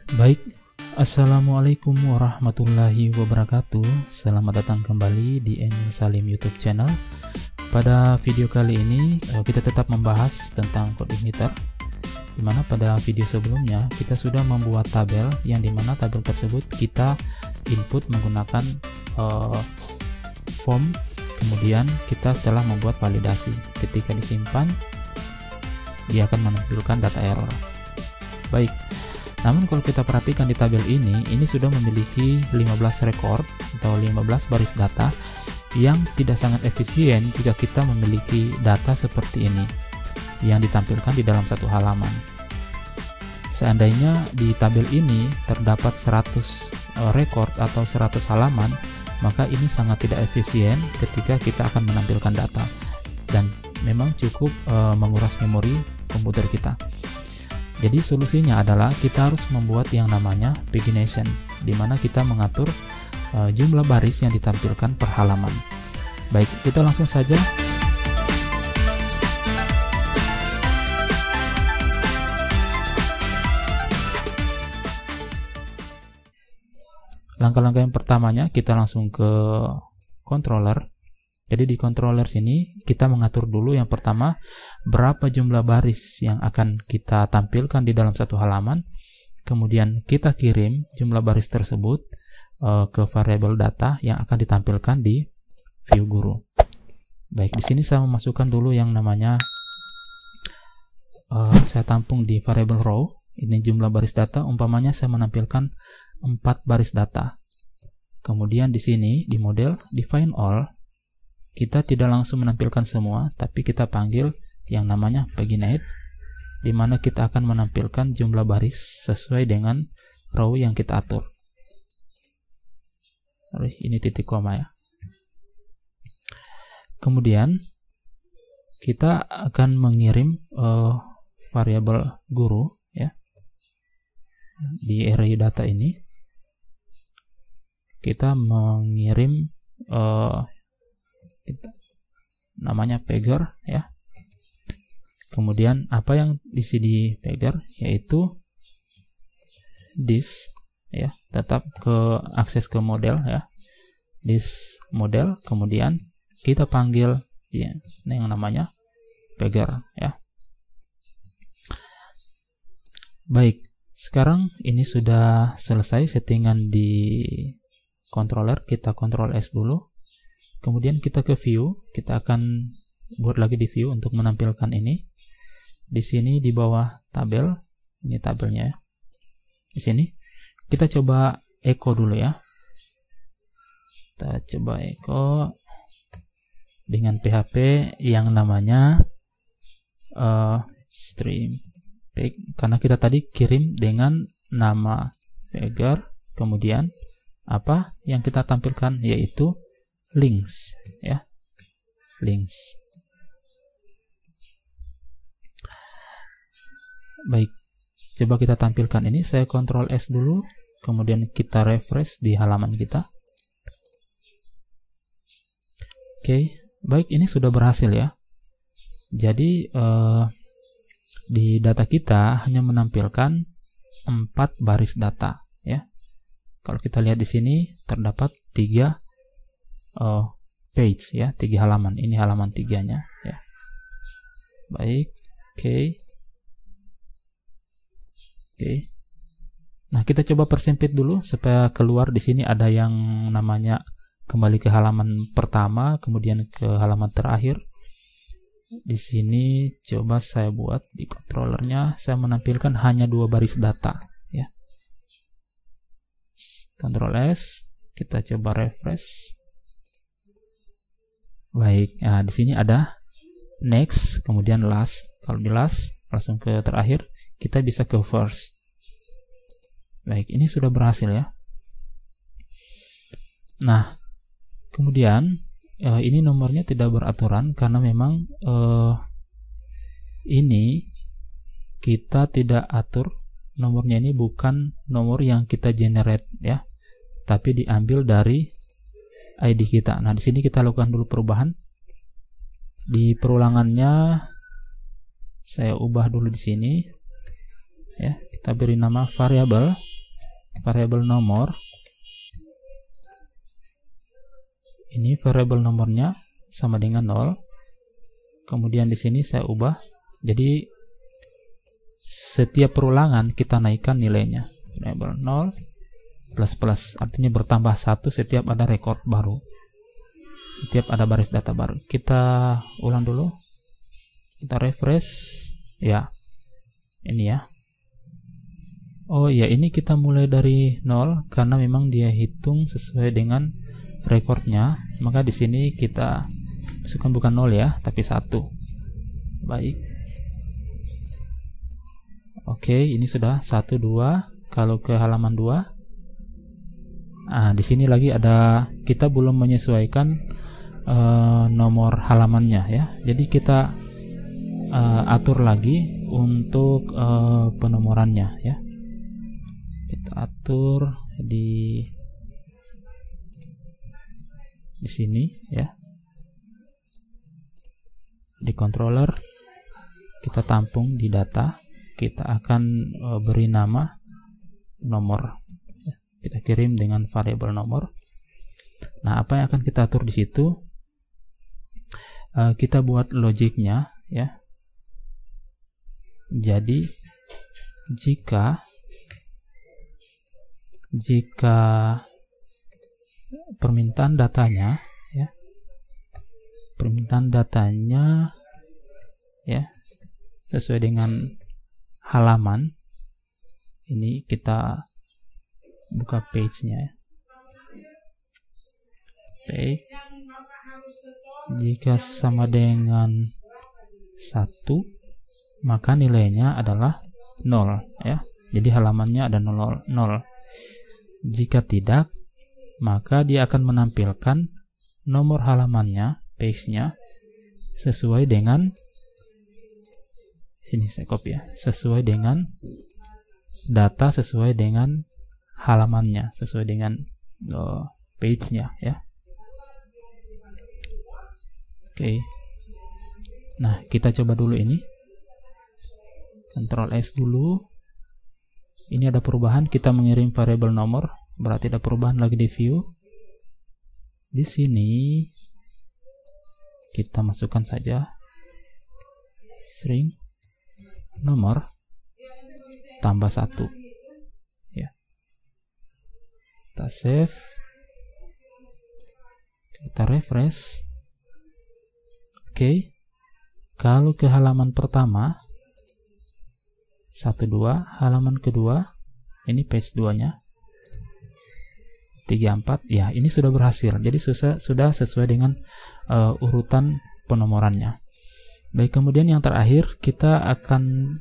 Baik, Assalamualaikum warahmatullahi wabarakatuh. Selamat datang kembali di Emil Salim YouTube channel. Pada video kali ini kita tetap membahas tentang CodeIgniter, dimana pada video sebelumnya kita sudah membuat tabel, yang dimana tabel tersebut kita input menggunakan form, kemudian kita telah membuat validasi. Ketika disimpan, dia akan menampilkan data error. Baik, namun kalau kita perhatikan di tabel ini sudah memiliki 15 record atau 15 baris data yang tidak sangat efisien jika kita memiliki data seperti ini yang ditampilkan di dalam satu halaman. Seandainya di tabel ini terdapat 100 record atau 100 halaman, maka ini sangat tidak efisien ketika kita akan menampilkan data, dan memang cukup menguras memori komputer kita. Jadi solusinya adalah kita harus membuat yang namanya pagination, di mana kita mengatur jumlah baris yang ditampilkan per halaman. Baik, kita langsung saja. Langkah-langkah yang pertamanya, kita langsung ke controller. Jadi di controller sini kita mengatur dulu yang pertama berapa jumlah baris yang akan kita tampilkan di dalam satu halaman. Kemudian kita kirim jumlah baris tersebut ke variabel data yang akan ditampilkan di view guru. Baik, di sini saya memasukkan dulu yang namanya saya tampung di variabel row. Ini jumlah baris data, umpamanya saya menampilkan 4 baris data. Kemudian di sini di model define all, kita tidak langsung menampilkan semua, tapi kita panggil yang namanya paginate, di mana kita akan menampilkan jumlah baris sesuai dengan row yang kita atur. Ini titik koma ya. Kemudian kita akan mengirim variabel guru ya di array data ini. Kita mengirim namanya pager ya. Kemudian apa yang diisi di pager, yaitu this ya, tetap ke akses ke model ya, this model. Kemudian kita panggil ya yang namanya pager ya. Baik, sekarang ini sudah selesai settingan di controller. Kita Ctrl S dulu. Kemudian kita ke view, kita akan buat lagi di view untuk menampilkan ini. Di sini di bawah tabel, ini tabelnya ya. Di sini kita coba echo dulu ya. Kita coba echo dengan PHP yang namanya stream page, karena kita tadi kirim dengan nama pager. Kemudian apa yang kita tampilkan, yaitu links ya, links. Baik, coba kita tampilkan ini. Saya Ctrl S dulu, kemudian kita refresh di halaman kita. Oke, baik, ini sudah berhasil ya. Jadi di data kita hanya menampilkan 4 baris data ya. Kalau kita lihat di sini terdapat 3 page ya, 3 halaman. Ini halaman 3-nya ya. Baik, oke. Nah, kita coba persempit dulu supaya keluar. Di sini ada yang namanya kembali ke halaman pertama, kemudian ke halaman terakhir. Di sini coba saya buat di controllernya, saya menampilkan hanya 2 baris data ya. Ctrl S, kita coba refresh. Baik, nah di sini ada next, kemudian last. Kalau di last langsung ke terakhir, kita bisa ke first. Baik, ini sudah berhasil ya. Nah, kemudian ini nomornya tidak beraturan karena memang ini kita tidak atur nomornya. Ini bukan nomor yang kita generate ya, tapi diambil dari ID kita. Nah, di sini kita lakukan dulu perubahan. Di perulangannya saya ubah dulu di sini. Ya, kita beri nama variabel variabel nomor. Ini variabel nomornya sama dengan 0. Kemudian di sini saya ubah. Jadi setiap perulangan kita naikkan nilainya. Variabel 0 plus plus, artinya bertambah 1 setiap ada record baru. Setiap ada baris data baru. Kita ulang dulu. Kita refresh. Ya. Ini ya. Oh ya, ini kita mulai dari 0 karena memang dia hitung sesuai dengan recordnya. Maka di sini kita masukkan bukan 0 ya, tapi 1. Baik. Oke, ini sudah 1 2. Kalau ke halaman 2, di sini lagi ada, kita belum menyesuaikan nomor halamannya ya. Jadi kita atur lagi untuk penomorannya ya. Kita atur di sini ya, di controller kita tampung di data, kita akan beri nama nomor, kita kirim dengan variabel nomor. Nah, apa yang akan kita atur di situ, kita buat logiknya ya. Jadi jika permintaan datanya ya, sesuai dengan halaman, ini kita buka page-nya ya. Page jika sama dengan 1, maka nilainya adalah 0 ya. Jadi halamannya ada 0. Jika tidak, maka dia akan menampilkan nomor halamannya, page-nya, sesuai dengan, sini saya copy ya, sesuai dengan data, sesuai dengan halamannya, sesuai dengan page-nya ya. Oke. Nah, kita coba dulu ini. Ctrl S dulu. Ini ada perubahan, kita mengirim variabel nomor, berarti ada perubahan lagi di view. Di sini kita masukkan saja string nomor tambah 1 ya. Kita save, kita refresh. Oke. Kalau ke halaman pertama 1 2, halaman kedua ini page 2 nya 3 4 ya, ini sudah berhasil. Jadi sudah sesuai dengan urutan penomorannya. Baik, kemudian yang terakhir kita akan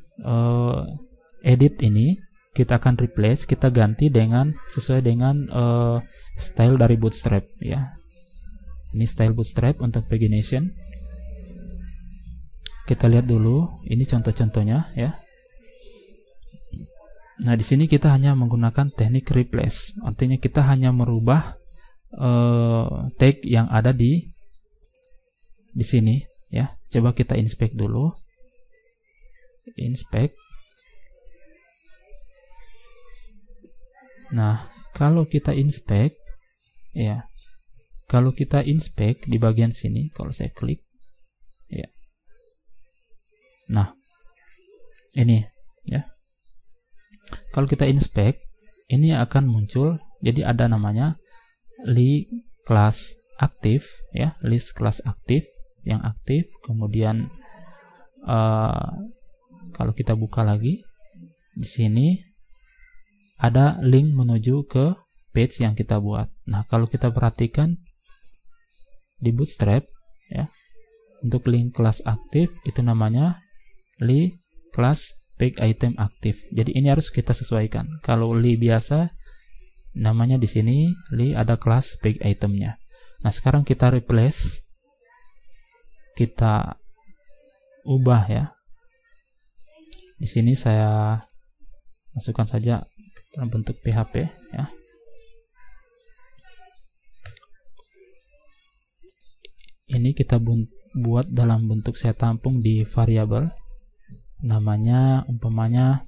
edit ini, kita akan replace, kita ganti dengan sesuai dengan style dari Bootstrap ya. Ini style Bootstrap untuk pagination. Kita lihat dulu, ini contoh-contohnya ya. Nah, di sini kita hanya menggunakan teknik replace, artinya kita hanya merubah tag yang ada di sini ya. Coba kita inspect dulu. Inspect. Nah, kalau kita inspect ya, kalau kita inspect di bagian sini, kalau saya klik ya. Nah, ini ya. Kalau kita inspect, ini akan muncul, jadi ada namanya list class aktif ya, list class aktif yang aktif. Kemudian kalau kita buka lagi di sini ada link menuju ke page yang kita buat. Nah, kalau kita perhatikan di Bootstrap ya, untuk link class aktif itu namanya list class page item aktif. Jadi ini harus kita sesuaikan. Kalau li biasa namanya di sini li ada kelas page itemnya. Nah, sekarang kita replace, kita ubah ya. Di sini saya masukkan saja dalam bentuk PHP ya. Ini kita buat dalam bentuk saya tampung di variabel. Namanya umpamanya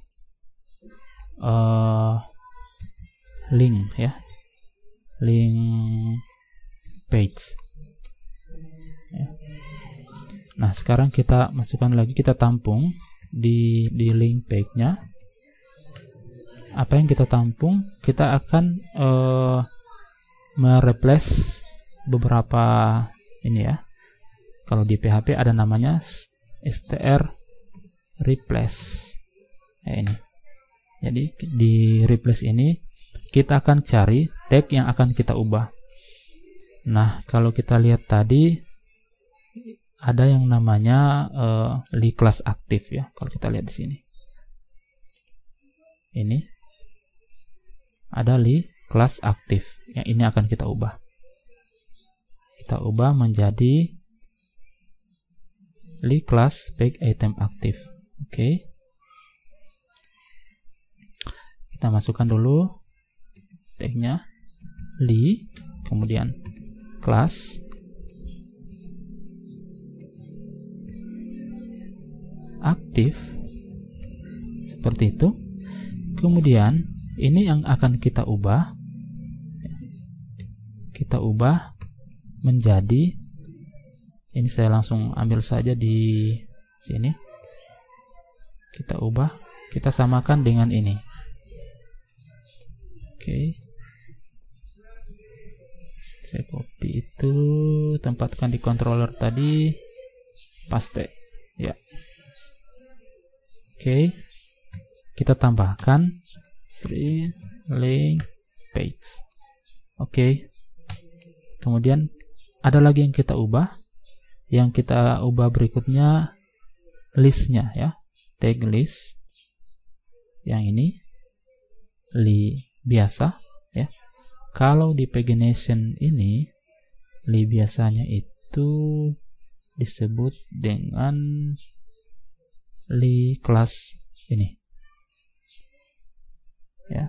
link ya, link page ya. Nah sekarang kita masukkan lagi, kita tampung di link page-nya. Apa yang kita tampung, kita akan mereplace beberapa ini ya. Kalau di PHP ada namanya str replace ini. Jadi di replace ini kita akan cari tag yang akan kita ubah. Nah kalau kita lihat tadi ada yang namanya li class aktif ya. Kalau kita lihat di sini, ini ada li class aktif. Yang ini akan kita ubah. Kita ubah menjadi li class page item aktif. Oke. Kita masukkan dulu tagnya li, kemudian class aktif seperti itu. Kemudian ini yang akan kita ubah, menjadi, ini saya langsung ambil saja di sini, kita ubah, kita samakan dengan ini. Oke, saya copy itu, tempatkan di controller tadi, paste ya. Oke, kita tambahkan string link page. Oke, kemudian ada lagi yang kita ubah. Yang kita ubah berikutnya listnya ya, tag list. Yang ini li biasa ya. Kalau di pagination ini li biasanya itu disebut dengan li class ini ya,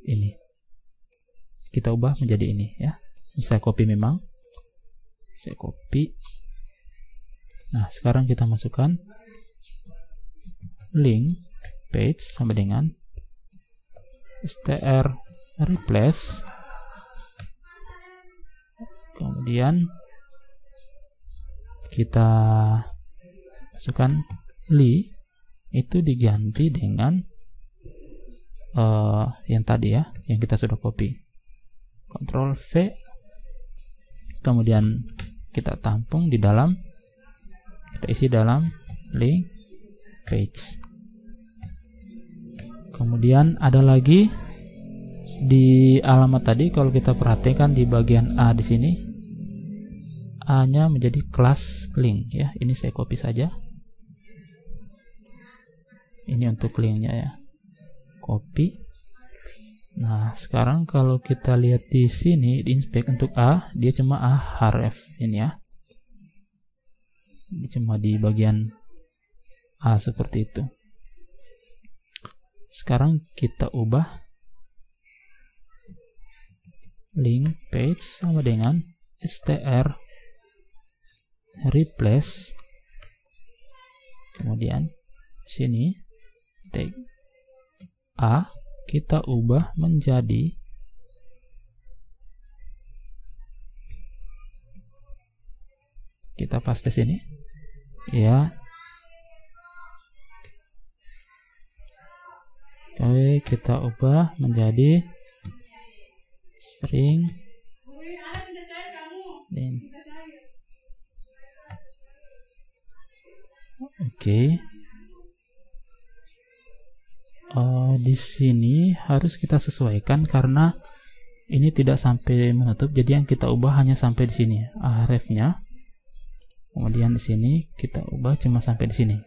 ini kita ubah menjadi ini ya. Saya copy, memang saya copy. Nah sekarang kita masukkan link page sama dengan str replace, kemudian kita masukkan li, itu diganti dengan yang tadi ya, yang kita sudah copy. Ctrl V, kemudian kita tampung di dalam, kita isi dalam link page. Kemudian ada lagi di alamat tadi, kalau kita perhatikan di bagian A di sini, A-nya menjadi class link ya. Ini saya copy saja. Ini untuk linknya ya, copy. Nah sekarang kalau kita lihat di sini di inspect untuk A, dia cuma A href ini ya, ini cuma di bagian A seperti itu. Sekarang kita ubah link page sama dengan str replace, kemudian sini tag A kita ubah menjadi kita paste sini ya. Oke, kita ubah menjadi string link. Oke. Di sini harus kita sesuaikan karena ini tidak sampai menutup, jadi yang kita ubah hanya sampai di sini href-nya. Kemudian di sini kita ubah cuma sampai di sini.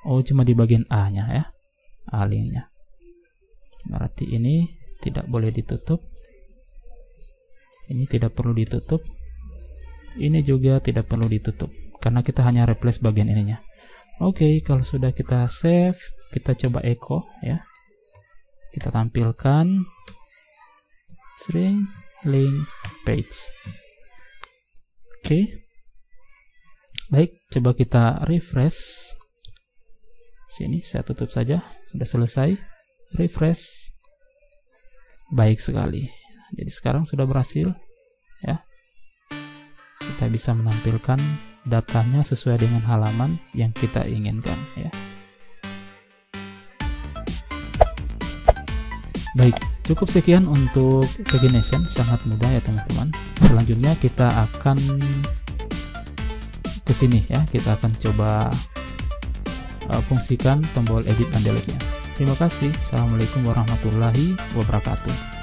Oh, cuma di bagian A-nya ya, A linknya. Berarti ini tidak boleh ditutup. Ini tidak perlu ditutup. Ini juga tidak perlu ditutup karena kita hanya replace bagian ininya. Oke, kalau sudah kita save, kita coba echo ya. Kita tampilkan string link page. Oke. Baik, coba kita refresh. Sini saya tutup saja, sudah selesai. Refresh. Baik sekali. Jadi sekarang sudah berhasil ya. Kita bisa menampilkan datanya sesuai dengan halaman yang kita inginkan ya. Baik, cukup sekian untuk pagination, sangat mudah ya teman-teman. Selanjutnya kita akan ke sini ya, kita akan coba fungsikan tombol edit dan delete-nya. Terima kasih. Assalamualaikum warahmatullahi wabarakatuh.